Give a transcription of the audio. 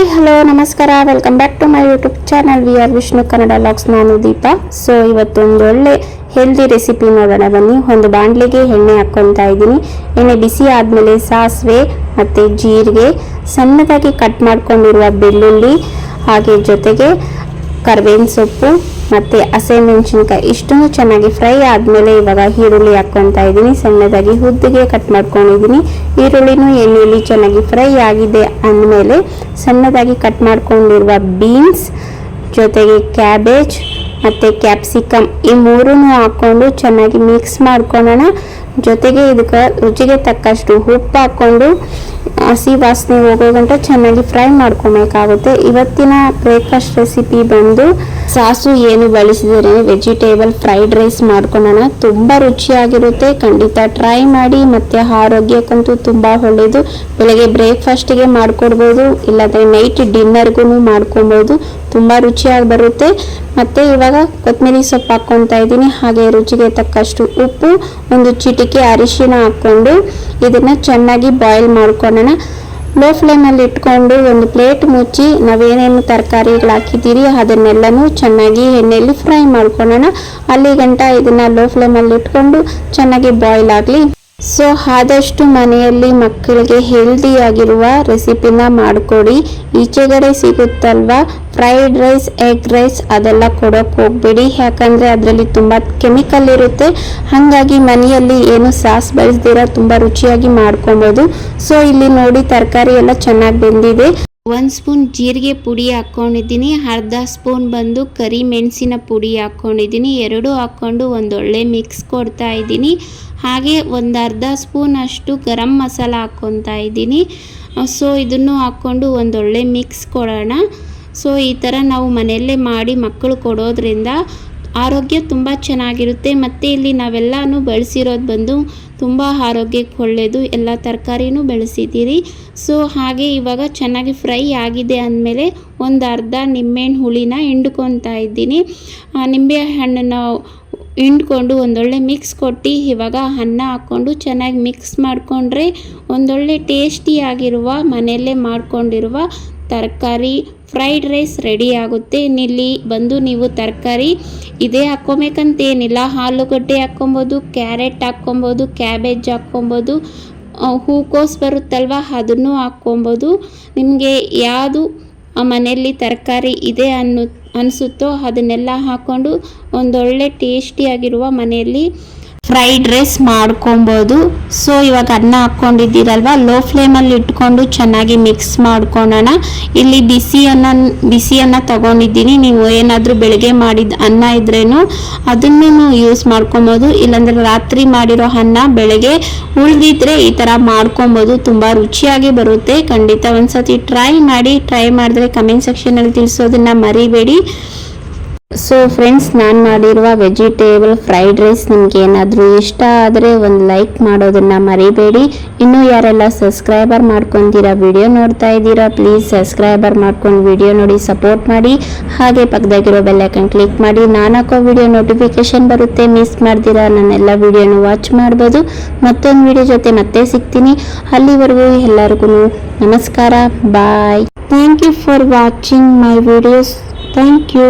Hi hello ನಮಸ್ಕಾರ, welcome back to my YouTube channel we are Vishnu Kannada logs. ನಾನು Deepa. So ಇವತ್ತೊಂದು ಒಳ್ಳೆ ಹೆಲ್ದಿ ರೆಸಿಪಿ ನೋಡೋಣ ಬನ್ನಿ. ಒಂದು ಬಾಣಲೆಗೆ ಎಣ್ಣೆ ಹಾಕ್ಕೊತಾ ಇದ್ದೀನಿ. ಎಣ್ಣೆ ಬಿಸಿ ಆದಮೇಲೆ ಸಾಸಿವೆ ಮತ್ತು ಜೀರಿಗೆ, ಸಣ್ಣದಾಗಿ ಕಟ್ ಮಾಡ್ಕೊಂಡಿರುವ ಬೆಳ್ಳುಳ್ಳಿ, ಹಾಗೆ ಜೊತೆಗೆ ಕರಿಬೇವಿನ ಸೊಪ್ಪು ಮತ್ತು ಹಸಿಮೆಣಸಿನ್ಕಾಯಿ ಇಷ್ಟನ್ನು ಚೆನ್ನಾಗಿ ಫ್ರೈ ಆದಮೇಲೆ ಇವಾಗ ಈರುಳ್ಳಿ ಹಾಕ್ಕೊತಾ ಇದ್ದೀನಿ. ಸಣ್ಣದಾಗಿ ಉದ್ದಿಗೆ ಕಟ್ ಮಾಡ್ಕೊಂಡಿದ್ದೀನಿ. ಈರುಳ್ಳಿನೂ ಎಣ್ಣೆಯಲ್ಲಿ ಚೆನ್ನಾಗಿ ಫ್ರೈ ಆಗಿದೆ ಅಂದಮೇಲೆ ಸಣ್ಣದಾಗಿ ಕಟ್ ಮಾಡ್ಕೊಂಡಿರುವ ಬೀನ್ಸ್ ಜೊತೆಗೆ ಕ್ಯಾಬೇಜ್ ಮತ್ತು ಕ್ಯಾಪ್ಸಿಕಮ್ ಈ ಮೂರನ್ನು ಹಾಕ್ಕೊಂಡು ಚೆನ್ನಾಗಿ ಮಿಕ್ಸ್ ಮಾಡ್ಕೊಳ್ಳೋಣ. ಜೊತೆಗೆ ಇದಕ್ಕೆ ರುಚಿಗೆ ತಕ್ಕಷ್ಟು ಉಪ್ಪು ಹಾಕ್ಕೊಂಡು ಹಸಿ ವಾಸನೆ ಹೋಗೋ ಗಂಟ ಚೆನ್ನಾಗಿ ಫ್ರೈ ಮಾಡ್ಕೊಬೇಕಾಗುತ್ತೆ. ಇವತ್ತಿನ ಬ್ರೇಕ್ಫಾಸ್ಟ್ ರೆಸಿಪಿ ಬಂದು ಸಾಸು ಏನು ಬಳಸಿದರೆ ವೆಜಿಟೇಬಲ್ ಫ್ರೈಡ್ ರೈಸ್ ಮಾಡ್ಕೊಳ್ಳೋಣ. ತುಂಬ ರುಚಿಯಾಗಿರುತ್ತೆ, ಖಂಡಿತ ಟ್ರೈ ಮಾಡಿ. ಮತ್ತು ಆರೋಗ್ಯಕ್ಕಂತೂ ತುಂಬ ಒಳ್ಳೆಯದು. ಬೆಳಗ್ಗೆ ಬ್ರೇಕ್ಫಾಸ್ಟಿಗೆ ಮಾಡಿಕೊಡ್ಬೋದು, ಇಲ್ಲಾಂದರೆ ನೈಟ್ ಡಿನ್ನರ್ಗೂ ಮಾಡ್ಕೊಬೋದು. ತುಂಬ ರುಚಿಯಾಗಿ ಬರುತ್ತೆ. ಮತ್ತು ಇವಾಗ ಕೊತ್ತಂಬರಿ ಸೊಪ್ಪು ಹಾಕ್ಕೊತಾ ಇದ್ದೀನಿ. ಹಾಗೆ ರುಚಿಗೆ ತಕ್ಕಷ್ಟು ಉಪ್ಪು, ಒಂದು ಚಿಟಿಕೆ ಅರಿಶಿನ ಹಾಕ್ಕೊಂಡು ಇದನ್ನು ಚೆನ್ನಾಗಿ ಬಾಯ್ಲ್ ಮಾಡ್ಕೊಳ್ಳೋಣ. ಲೋ ಫ್ಲೇಮಲ್ಲಿ ಇಟ್ಕೊಂಡು ಒಂದು ಪ್ಲೇಟ್ ಮುಚ್ಚಿ ನಾವೇನೇನು ತರಕಾರಿಗಳು ಹಾಕಿದ್ದೀರಿ ಅದನ್ನೆಲ್ಲನೂ ಚೆನ್ನಾಗಿ ಎಣ್ಣೆಯಲ್ಲಿ ಫ್ರೈ ಮಾಡ್ಕೊಳ್ಳೋಣ. ಅಲ್ಲಿ ಗಂಟ ಇದನ್ನು ಲೋ ಫ್ಲೇಮಲ್ಲಿ ಇಟ್ಕೊಂಡು ಚೆನ್ನಾಗಿ ಬಾಯ್ಲ್ ಆಗಲಿ. ಸೊ ಆದಷ್ಟು ಮನೆಯಲ್ಲಿ ಮಕ್ಕಳಿಗೆ ಹೆಲ್ದಿಯಾಗಿರುವ ರೆಸಿಪಿನ ಮಾಡಿಕೊಡಿ. ಈಚೆಗಡೆ ಸಿಗುತ್ತಲ್ವ ಫ್ರೈಡ್ ರೈಸ್, ಎಗ್ ರೈಸ್ ಅದೆಲ್ಲ ಕೊಡೋಕ್ಕೆ ಹೋಗಬೇಡಿ. ಯಾಕಂದರೆ ಅದರಲ್ಲಿ ತುಂಬ ಕೆಮಿಕಲ್ ಇರುತ್ತೆ. ಹಾಗಾಗಿ ಮನೆಯಲ್ಲಿ ಏನು ಸಾಸ್ ಬಳಸ್ದಿರ ತುಂಬ ರುಚಿಯಾಗಿ ಮಾಡ್ಕೊಬೋದು. ಸೊ ಇಲ್ಲಿ ನೋಡಿ ತರಕಾರಿ ಎಲ್ಲ ಚೆನ್ನಾಗಿ ಬೆಂದಿದೆ. 1 ಸ್ಪೂನ್ ಜೀರಿಗೆ ಪುಡಿ ಹಾಕ್ಕೊಂಡಿದ್ದೀನಿ. ಅರ್ಧ ಸ್ಪೂನ್ ಬಂದು ಕರಿ ಮೆಣಸಿನ ಪುಡಿ ಹಾಕ್ಕೊಂಡಿದ್ದೀನಿ. ಎರಡು ಹಾಕ್ಕೊಂಡು ಒಂದೊಳ್ಳೆ ಮಿಕ್ಸ್ ಕೊಡ್ತಾ ಇದ್ದೀನಿ. ಹಾಗೆ ಒಂದು ಅರ್ಧ ಸ್ಪೂನ್ ಅಷ್ಟು ಗರಂ ಮಸಾಲ ಹಾಕ್ಕೊತಾ ಇದ್ದೀನಿ. ಸೊ ಇದನ್ನು ಹಾಕ್ಕೊಂಡು ಒಂದೊಳ್ಳೆ ಮಿಕ್ಸ್ ಕೊಡೋಣ. ಸೊ ಈ ಥರ ನಾವು ಮನೆಯಲ್ಲೇ ಮಾಡಿ ಮಕ್ಕಳು ಕೊಡೋದ್ರಿಂದ ಆರೋಗ್ಯ ತುಂಬ ಚೆನ್ನಾಗಿರುತ್ತೆ. ಮತ್ತು ಇಲ್ಲಿ ನಾವೆಲ್ಲನೂ ಬಳಸಿರೋದು ಬಂದು ತುಂಬ ಆರೋಗ್ಯಕ್ಕೆ ಒಳ್ಳೆಯದು. ಎಲ್ಲ ತರಕಾರಿನೂ ಬೆಳೆಸಿದ್ದೀರಿ. ಸೊ ಹಾಗೆ ಇವಾಗ ಚೆನ್ನಾಗಿ ಫ್ರೈ ಆಗಿದೆ ಅಂದಮೇಲೆ ಒಂದು ಅರ್ಧ ನಿಂಬೆಹಣ್ಣು ಹುಳಿನ ಹಿಂಡ್ಕೊತಾ ಇದ್ದೀನಿ. ನಿಂಬೆ ಹಣ್ಣನ್ನು ಹಿಂಡ್ಕೊಂಡು ಒಂದೊಳ್ಳೆ ಮಿಕ್ಸ್ ಕೊಟ್ಟು ಇವಾಗ ಅನ್ನ ಹಾಕ್ಕೊಂಡು ಚೆನ್ನಾಗಿ ಮಿಕ್ಸ್ ಮಾಡಿಕೊಂಡ್ರೆ ಒಂದೊಳ್ಳೆ ಟೇಸ್ಟಿಯಾಗಿರುವ ಮನೆಯಲ್ಲೇ ಮಾಡ್ಕೊಂಡಿರುವ ತರಕಾರಿ ಫ್ರೈಡ್ ರೈಸ್ ರೆಡಿ ಆಗುತ್ತೆ. ಇಲ್ಲಿ ಬಂದು ನೀವು ತರಕಾರಿ ಇದೇ ಹಾಕ್ಕೊಬೇಕಂತೇನಿಲ್ಲ. ಆಲೂಗಡ್ಡೆ ಹಾಕ್ಕೊಬೋದು, ಕ್ಯಾರೆಟ್ ಹಾಕ್ಕೊಬೋದು, ಕ್ಯಾಬೇಜ್ ಹಾಕ್ಕೊಬೋದು, ಹೂಕೋಸು ಬರುತ್ತಲ್ವ ಅದನ್ನು ಹಾಕ್ಕೊಬೋದು. ನಿಮಗೆ ಯಾವುದು ಮನೆಯಲ್ಲಿ ತರಕಾರಿ ಇದೆ ಅನಿಸುತ್ತೋ ಅದನ್ನೆಲ್ಲ ಹಾಕ್ಕೊಂಡು ಒಂದೊಳ್ಳೆ ಟೇಸ್ಟಿಯಾಗಿರುವ ಮನೆಯಲ್ಲಿ ಫ್ರೈಡ್ ರೈಸ್ ಮಾಡ್ಕೊಬೋದು. ಸೊ ಇವಾಗ ಅನ್ನ ಹಾಕ್ಕೊಂಡಿದ್ದೀರಲ್ವ ಲೋ ಫ್ಲೇಮಲ್ಲಿ ಇಟ್ಕೊಂಡು ಚೆನ್ನಾಗಿ ಮಿಕ್ಸ್ ಮಾಡ್ಕೊಳ್ಳೋಣ. ಇಲ್ಲಿ ಬಿಸಿ ಅನ್ನ ತಗೊಂಡಿದ್ದೀನಿ. ನೀವು ಏನಾದರೂ ಬೆಳಗ್ಗೆ ಮಾಡಿದ ಅನ್ನ ಇದ್ರೇನು ಅದನ್ನು ಯೂಸ್ ಮಾಡ್ಕೊಬೋದು. ಇಲ್ಲಾಂದರೆ ರಾತ್ರಿ ಮಾಡಿರೋ ಅನ್ನ ಬೆಳಗ್ಗೆ ಉಳಿದಿದ್ರೆ ಈ ಥರ ಮಾಡ್ಕೊಬೋದು. ತುಂಬ ರುಚಿಯಾಗಿ ಬರುತ್ತೆ. ಖಂಡಿತ ಒಂದ್ಸತಿ ಟ್ರೈ ಮಾಡಿ. ಟ್ರೈ ಮಾಡಿದ್ರೆ ಕಮೆಂಟ್ ಸೆಕ್ಷನಲ್ಲಿ ತಿಳಿಸೋದನ್ನು ಮರಿಬೇಡಿ. ಸೊ ಫ್ರೆಂಡ್ಸ್, ನಾನು ಮಾಡಿರುವ ವೆಜಿಟೇಬಲ್ ಫ್ರೈಡ್ ರೈಸ್ ನಿಮ್ಗೆ ಏನಾದರೂ ಇಷ್ಟ ಆದರೆ ಒಂದು ಲೈಕ್ ಮಾಡೋದನ್ನು ಮರಿಬೇಡಿ. ಇನ್ನೂ ಯಾರೆಲ್ಲ ಸಬ್ಸ್ಕ್ರೈಬರ್ ಮಾಡ್ಕೊತೀರಾ, ವಿಡಿಯೋ ನೋಡ್ತಾ ಇದ್ದೀರಾ, ಪ್ಲೀಸ್ ಸಬ್ಸ್ಕ್ರೈಬರ್ ಮಾಡ್ಕೊಂಡು ವಿಡಿಯೋ ನೋಡಿ ಸಪೋರ್ಟ್ ಮಾಡಿ. ಹಾಗೆ ಪಕ್ಕದಾಗಿರೋ ಬೆಲ್ ಐಕನ್ ಕ್ಲಿಕ್ ಮಾಡಿ. ನಾನು ಹಾಕೋ ವಿಡಿಯೋ ನೋಟಿಫಿಕೇಶನ್ ಬರುತ್ತೆ. ಮಿಸ್ ಮಾಡ್ದಿರಾ ನನ್ನೆಲ್ಲ ವಿಡಿಯೋನು ವಾಚ್ ಮಾಡ್ಬೋದು. ಮತ್ತೊಂದು ವಿಡಿಯೋ ಜೊತೆ ಮತ್ತೆ ಸಿಗ್ತೀನಿ. ಅಲ್ಲಿವರೆಗೂ ಎಲ್ಲರಿಗೂ ನಮಸ್ಕಾರ, bye. Thank you for watching my videos. Thank you.